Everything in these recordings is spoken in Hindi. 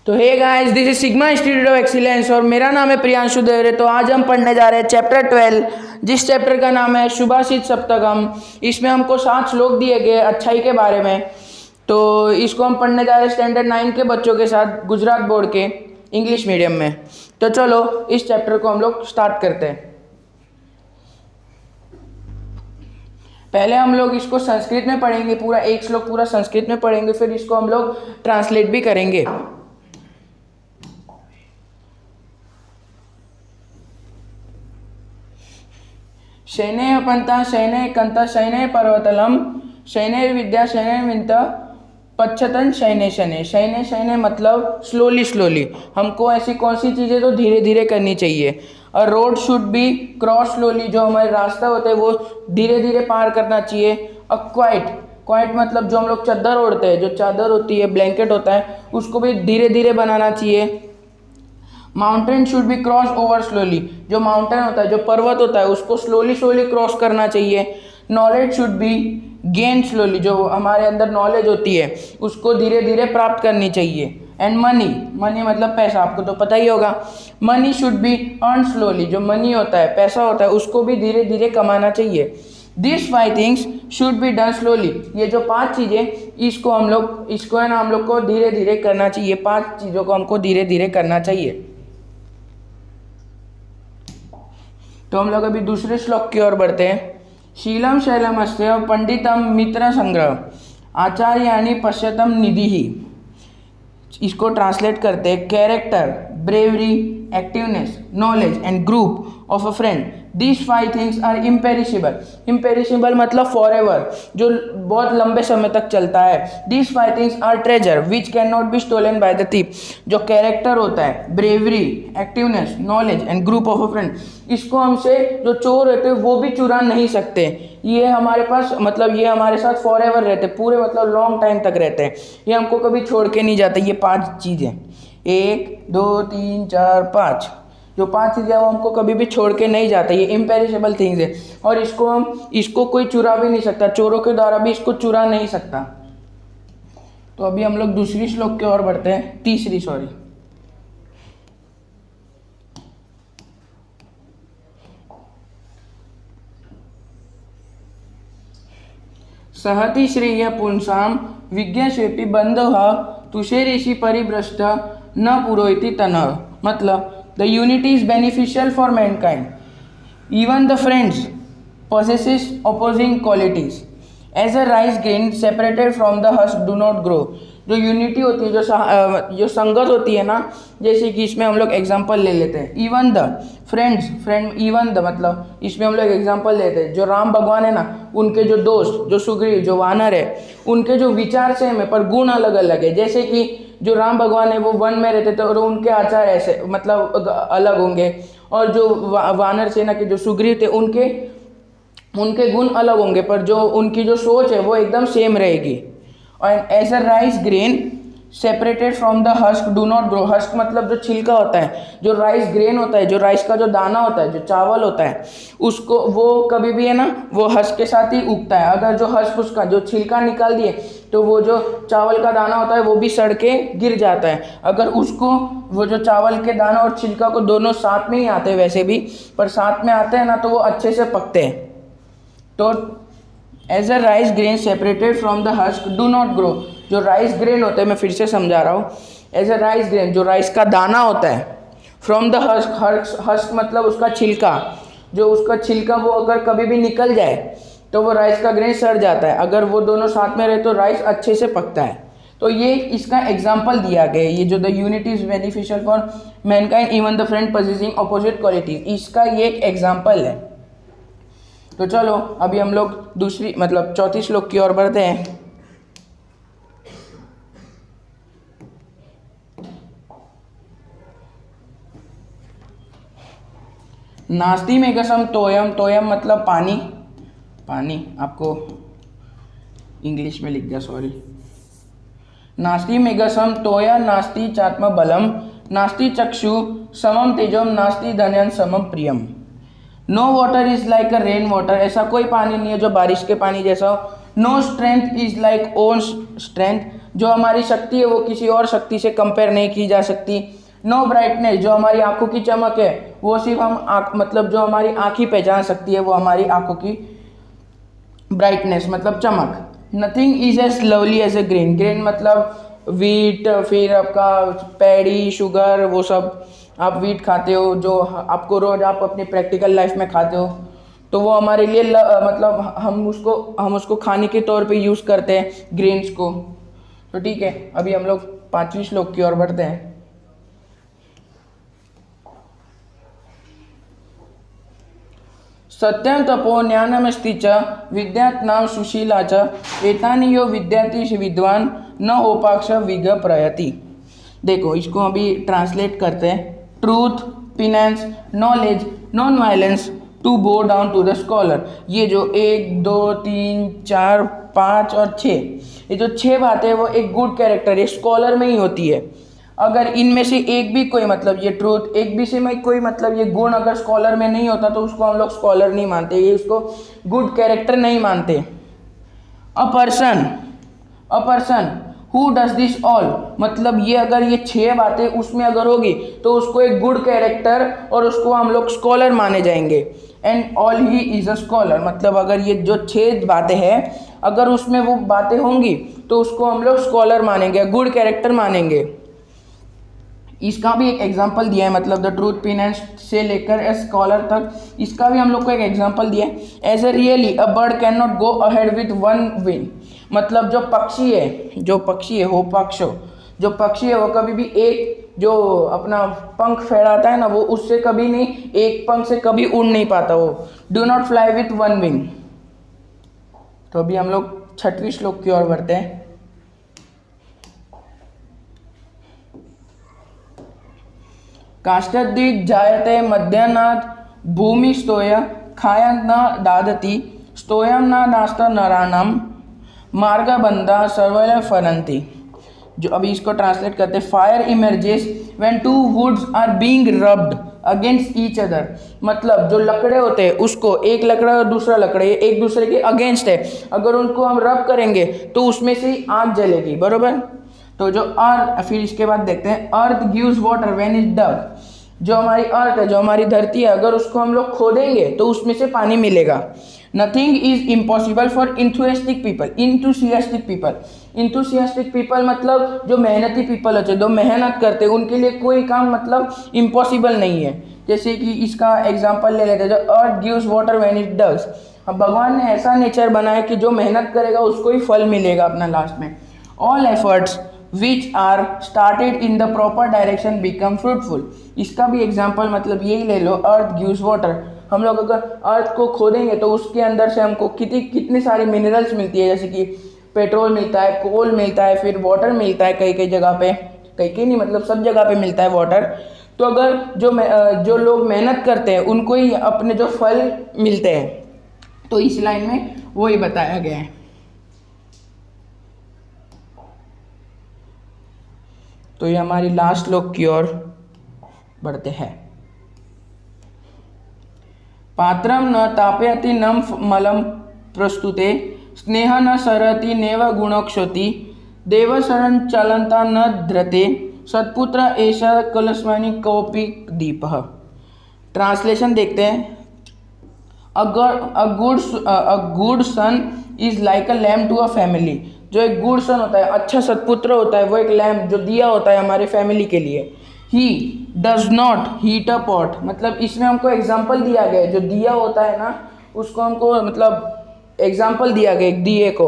तो hey guys, this is Sigma Institute of Excellence और मेरा नाम है प्रियांशु देवरे। तो आज हम पढ़ने जा रहे हैं चैप्टर 12, जिस चैप्टर का नाम है शुभाषित सप्तकम। इसमें हमको 7 श्लोक दिए गए अच्छाई के बारे में। तो इसको हम पढ़ने जा रहे हैं स्टैंडर्ड 9 के बच्चों के साथ, गुजरात बोर्ड के इंग्लिश मीडियम में। तो चलो इस चैप्टर को हम लोग स्टार्ट करते हैं। पहले हम लोग इसको संस्कृत में पढ़ेंगे, पूरा एक श्लोक पूरा संस्कृत में पढ़ेंगे, फिर इसको हम लोग ट्रांसलेट भी करेंगे। शैने पंता शैने कंता शैने पर्वतलम शैने विद्या शैने विंत पच्छतन शैने शने। शैने शैने मतलब स्लोली स्लोली। हमको ऐसी कौन सी चीज़ें तो धीरे धीरे करनी चाहिए। और road should be cross slowly, जो हमारे रास्ता होता है वो धीरे धीरे पार करना चाहिए। अ क्वाइट, क्वाइट मतलब जो हम लोग चादर ओढ़ते हैं, जो चादर होती है, ब्लैंकेट होता है, उसको भी धीरे धीरे बनाना चाहिए। Mountain should be cross over slowly, जो माउंटेन होता है, जो पर्वत होता है, उसको स्लोली स्लोली क्रॉस करना चाहिए। Knowledge should be gain slowly, जो हमारे अंदर नॉलेज होती है उसको धीरे धीरे प्राप्त करनी चाहिए। एंड मनी, मनी मतलब पैसा, आपको तो पता ही होगा। Money should be earn slowly, जो मनी होता है, पैसा होता है, उसको भी धीरे धीरे कमाना चाहिए। This 5 things should be done slowly, ये जो 5 चीज़ें, इसको है ना हम लोग को धीरे धीरे करना चाहिए। 5 चीज़ों को हमको धीरे धीरे करना चाहिए। तो हम लोग अभी दूसरे श्लोक की ओर बढ़ते हैं। शीलम शैलमस्य पंडितम मित्र संग्रह आचार्याणि पश्यतम निधि। इसको ट्रांसलेट करते हैं। Character, bravery, activeness, knowledge and group of a friend, this 5 things are imperishable. Imperishable मतलब फॉर एवर, जो बहुत लंबे समय तक चलता है। This 5 things are treasure which can not be stolen by the thief. जो कैरेक्टर होता है, bravery, activeness, knowledge and group of a friend, इसको हमसे जो चोर रहते हैं वो भी चुरा नहीं सकते। ये हमारे पास मतलब ये हमारे साथ फॉर एवर रहते, पूरे मतलब लॉन्ग टाइम तक रहते हैं। ये हमको कभी छोड़ के नहीं जाते। ये 5 चीज़ें, 1 2 3 4 5, जो 5 चीज़ें वो हमको कभी भी छोड़ के नहीं जाते। ये इम्पेरिशेबल थिंग्स है और इसको कोई चुरा भी नहीं सकता, चोरों के द्वारा भी इसको चुरा नहीं सकता। तो अभी हम लोग दूसरी श्लोक की ओर बढ़ते हैं, तीसरी सॉरी। सहति श्रेय पुंसाम विज्ञाशेपि बंधः तुषे ऋषि परिभ्रष्ट न पुरोहिति तनः। मतलब the unity is beneficial for Mankind, even the friends possesses opposing qualities. As a rice grain separated from the husk do not grow. जो यूनिटी होती है, जो संगत होती है ना, जैसे कि इसमें हम लोग एग्जांपल ले लेते हैं। Even the friends, even the मतलब इसमें हम लोग एग्जांपल लेते हैं। जो राम भगवान है ना, उनके जो दोस्त, जो सुग्रीव, जो वानर है, उनके जो विचार सेम है पर गुण अलग अलग है। जैसे कि जो राम भगवान है वो वन में रहते थे और उनके आचार ऐसे मतलब अलग होंगे, और जो वानर सेना के जो सुग्रीव थे उनके गुण अलग होंगे, पर जो उनकी जो सोच है वो एकदम सेम रहेगी। और as a rice grain separated from the husk do not grow. Husk मतलब जो छिलका होता है, जो राइस ग्रेन होता है, जो राइस का जो दाना होता है, जो चावल होता है, उसको वो कभी भी है ना वो हस्क के साथ ही उगता है। अगर जो हस्क उसका जो छिलका निकाल दिए तो वो जो चावल का दाना होता है वो भी सड़ के गिर जाता है। अगर उसको वो जो चावल के दाना और छिलका को दोनों साथ में ही आते हैं वैसे भी, पर साथ में आते हैं ना तो वो अच्छे से पकते हैं। तो as a rice grain separated from the husk do not grow. जो राइस ग्रेन होते हैं, मैं फिर से समझा रहा हूँ, एज अ राइस ग्रेन जो राइस का दाना होता है, फ्रॉम द हस्क, हस्क मतलब उसका छिलका, जो उसका छिलका वो अगर कभी भी निकल जाए तो वो राइस का ग्रेन सड़ जाता है। अगर वो दोनों साथ में रहे तो राइस अच्छे से पकता है। तो ये इसका एग्जाम्पल दिया गया है, ये जो the unity is beneficial for Mankind even the friend possessing opposite qualities, इसका ये एक एग्जाम्पल है। तो चलो अभी हम लोग दूसरी मतलब चौथी श्लोक की ओर बढ़ते हैं। नास्ति मेघसम तोयम, तोयम मतलब पानी, पानी आपको इंग्लिश में लिख दिया, सॉरी। नास्ति मेघसम तोय नास्ति चात्म बलम नास्ति चक्षु समम तेजम नास्ति धन्यन समम प्रियम। No water is like a rain water, ऐसा कोई पानी नहीं है जो बारिश के पानी जैसा हो। No strength is like own strength जो हमारी शक्ति है वो किसी और शक्ति से कंपेयर नहीं की जा सकती। नो ब्राइटनेस, जो हमारी आंखों की चमक है वो सिर्फ हम मतलब जो हमारी आँख ही पहचान सकती है वो हमारी आंखों की ब्राइटनेस मतलब चमक। Nothing is as lovely as a grain, grain मतलब वीट, फिर आपका पैडी, शुगर, वो सब आप वीट खाते हो जो आपको रोज आप अपनी प्रैक्टिकल लाइफ में खाते हो, तो वो हमारे लिए मतलब हम उसको खाने के तौर पे यूज़ करते हैं ग्रेन्स को। तो ठीक है, अभी हम लोग 5वीं श्लोक की ओर बढ़ते हैं। सत्यं तपो ज्ञानमस्ति च विद्यात्नां सुशीला च एतानि यो विद्यार्थी विद्वान न ओपाक्ष विग प्रयति। देखो इसको अभी ट्रांसलेट करते हैं। Truth, penance, knowledge, non violence, to bow down to the scholar. ये जो 1, 2, 3, 4, 5 और 6, ये जो 6 बातें हैं वो एक गुड कैरेक्टर एक स्कॉलर में ही होती है। अगर इनमें से एक भी कोई मतलब ये ट्रूथ, एक भी से में कोई मतलब ये गुण अगर स्कॉलर में नहीं होता तो उसको हम लोग स्कॉलर नहीं मानते, ये उसको गुड कैरेक्टर नहीं मानते। A person who does this all, मतलब ये अगर ये 6 बातें उसमें अगर होगी तो उसको एक गुड कैरेक्टर और उसको हम लोग स्कॉलर माने जाएंगे। And all he is a scholar, मतलब अगर ये जो 6 बातें हैं अगर उसमें वो बातें होंगी तो उसको हम लोग स्कॉलर मानेंगे, गुड कैरेक्टर मानेंगे। इसका भी एक एग्जांपल दिया है, मतलब द ट्रूथ, फिनेंस से लेकर ए स्कॉलर तक, इसका भी हम लोग को एक एग्जांपल दिया है। As a really a bird can not go ahead with one wing, मतलब जो पक्षी है होपाक्षो, जो पक्षी है वो कभी भी एक जो अपना पंख फैलाता है ना वो उससे कभी नहीं, एक पंख से कभी उड़ नहीं पाता वो। Do not fly with one wing. तो अभी हम लोग 6वीं श्लोक की ओर बढ़ते हैं। काष्ठदिग् जायते मध्याह्नात् भूमि स्तोय खायं न दादति स्तोयं न नास्त नराणां मार्गबंधा सर्वैः फरन्ति। जो अभी इसको ट्रांसलेट करते हैं। Fire emerges when two woods are being rubbed against each other, मतलब जो लकड़े होते हैं उसको एक लकड़ा और दूसरा लकड़े एक दूसरे के अगेंस्ट है, अगर उनको हम रब करेंगे तो उसमें से ही आग जलेगी, बरोबर। तो जो अर्थ, फिर इसके बाद देखते हैं अर्थ गिव्स वाटर व्हेन इट डग, जो हमारी अर्थ है जो हमारी धरती है अगर उसको हम लोग खोदेंगे तो उसमें से पानी मिलेगा। Nothing is impossible for enthusiastic people मतलब जो मेहनती पीपल होते हैं, जो मेहनत करते हैं, उनके लिए कोई काम मतलब इम्पॉसिबल नहीं है। जैसे कि इसका एग्जांपल ले लेते हैं, जो earth gives water when it digs, अब भगवान ने ऐसा नेचर बनाया कि जो मेहनत करेगा उसको ही फल मिलेगा अपना लास्ट में। All efforts which are started in the proper direction become fruitful. इसका भी एग्जाम्पल मतलब यही ले लो, अर्थ गिव्स वाटर, हम लोग अगर अर्थ को खोदेंगे तो उसके अंदर से हमको कितनी सारी मिनरल्स मिलती है, जैसे कि पेट्रोल मिलता है, कोल मिलता है, फिर वाटर मिलता है, कई जगह पे, कई नहीं मतलब सब जगह पे मिलता है वाटर। तो अगर जो लोग मेहनत करते हैं उनको ही अपने जो फल मिलते हैं, तो इस लाइन में वही बताया गया है। तो ये हमारी लास्ट श्लोक की ओर बढ़ते हैं। पात्रं न तापयति न मलं प्रस्तुते स्नेह न सरति नेव गुणोक्षति देवशरण चलंता न ध्रते सत्पुत्र ऐसा कलस्वानी कौपी दीपः। ट्रांसलेशन देखते हैं। A good son is like a lamp to a family, जो एक गुड सन होता है, अच्छा सत्पुत्र होता है, वो एक लैम्प जो दिया होता है हमारे फैमिली के लिए। He does not heat a pot, मतलब इसमें हमको एग्जाम्पल दिया गया है, जो दिया होता है ना उसको हमको मतलब एग्जाम्पल दिया गया एक दिए को।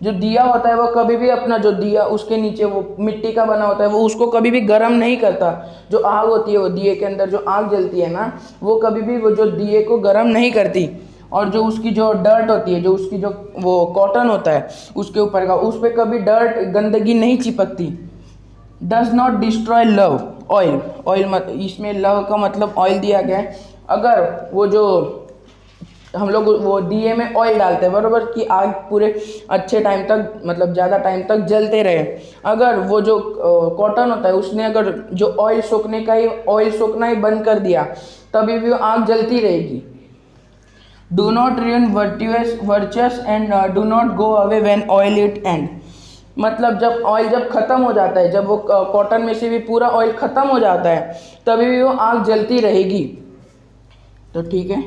जो दिया होता है वो कभी भी अपना जो दिया उसके नीचे वो मिट्टी का बना होता है, वो उसको कभी भी गर्म नहीं करता। जो आग होती है वो दिए के अंदर जो आग जलती है ना वो कभी भी वो जो दिए को गर्म नहीं करती। और जो उसकी जो डर्ट होती है, जो उसकी जो वो कॉटन होता है उसके ऊपर का, उस पर कभी डर्ट गंदगी नहीं चिपकती। Does not destroy love oil, इसमें लव का मतलब ऑयल दिया गया है। अगर वो जो हम लोग वो दिए में ऑयल डालते हैं, बराबर, कि आग पूरे अच्छे टाइम तक मतलब ज़्यादा टाइम तक जलते रहे, अगर वो जो कॉटन होता है उसने अगर जो ऑयल सोखना ही बंद कर दिया तभी भी आग जलती रहेगी। Do not ruin virtuous and do not go away when oil it end, मतलब जब ऑयल जब ख़त्म हो जाता है, जब वो कॉटन में से भी पूरा ऑयल ख़त्म हो जाता है, तभी भी वो आग जलती रहेगी। तो ठीक है,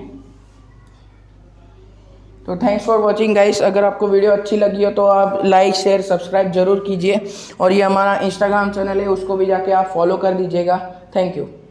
तो थैंक्स फॉर वॉचिंग गाइस। अगर आपको वीडियो अच्छी लगी हो तो आप लाइक शेयर सब्सक्राइब जरूर कीजिए, और ये हमारा इंस्टाग्राम चैनल है, उसको भी जाके आप फॉलो कर दीजिएगा। Thank you.